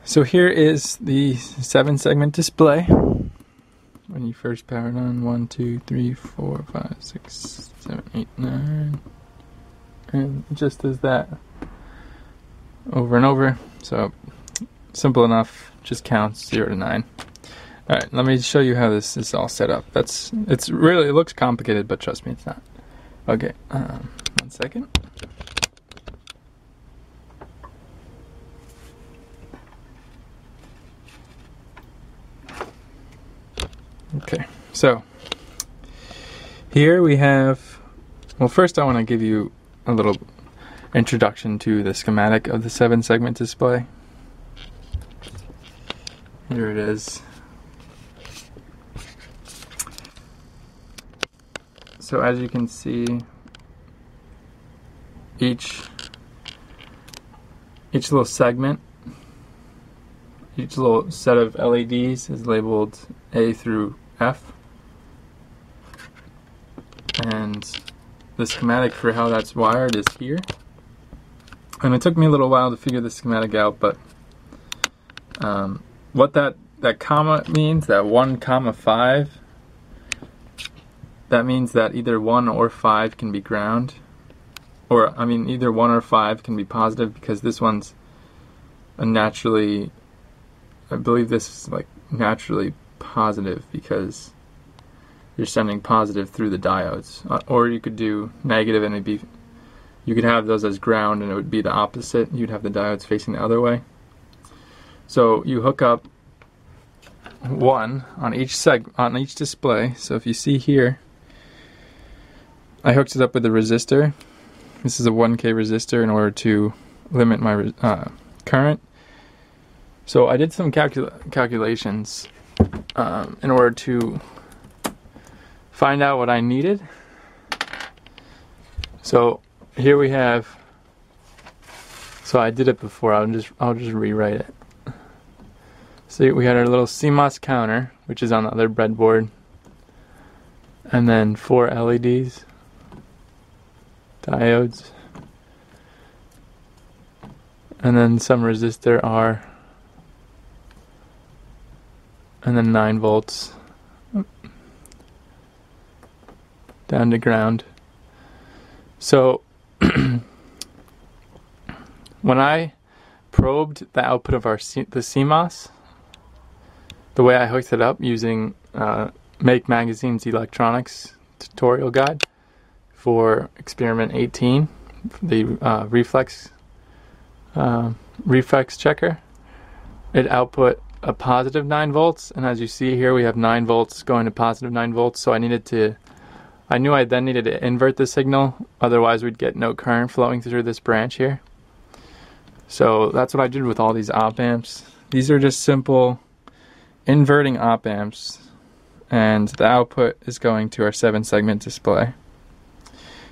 So here is the 7-segment display. When you first power it on, 1, 2, 3, 4, 5, 6, 7, 8, 9. And it just does that over and over. So simple enough, just counts 0 to 9. Alright, let me show you how this is all set up. It looks complicated, but trust me, it's not. Okay, 1 second. Okay, so here we have, well, first I want to give you a little introduction to the schematic of the 7-segment display. Here it is. So as you can see, each little segment, each little set of LEDs is labeled A through F, and the schematic for how that's wired is here. And it took me a little while to figure the schematic out, but what that comma means, that 1, 5, that means that either 1 or 5 can be ground, or I mean either 1 or 5 can be positive, because this one's a naturally, I believe this is like naturally positive because you're sending positive through the diodes. Or you could do negative and it'd be, you could have those as ground and it would be the opposite. You'd have the diodes facing the other way. So you hook up 1 on each display. So if you see here, I hooked it up with a resistor. This is a 1K resistor in order to limit my current. So I did some calculations in order to find out what I needed. So here we have, so I did it before, I'll just rewrite it. So we had our little CMOS counter, which is on the other breadboard, and then 4 LEDs, diodes, and then some resistor R, and then 9 volts down to ground. So when I probed the output of the CMOS, the way I hooked it up using Make Magazine's electronics tutorial guide for experiment 18, the reflex checker, it output a positive 9 volts, and as you see here we have 9 volts going to positive 9 volts. So I knew I then needed to invert the signal, otherwise we'd get no current flowing through this branch here. So that's what I did with all these op amps. These are just simple inverting op amps, and the output is going to our 7-segment display.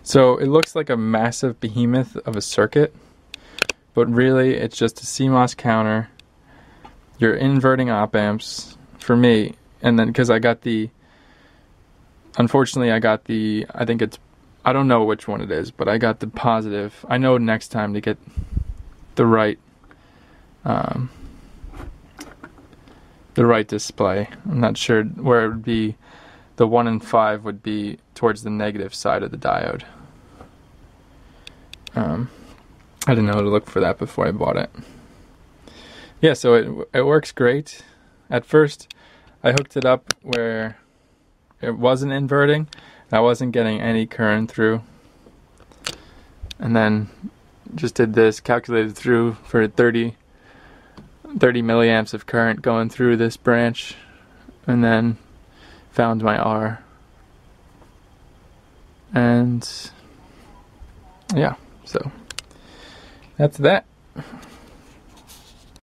So it looks like a massive behemoth of a circuit, but really it's just a CMOS counter. You're inverting op amps for me, and then because I got the, unfortunately I got the, I don't know which one it is, but I got the positive. I know next time to get the right display. I'm not sure where it would be. The 1 and 5 would be towards the negative side of the diode. I didn't know to look for that before I bought it. Yeah, so it works great. At first, I hooked it up where it wasn't inverting. I wasn't getting any current through. And then just did this, calculated through for 30 milliamps of current going through this branch, and then found my R. And yeah, so that's that.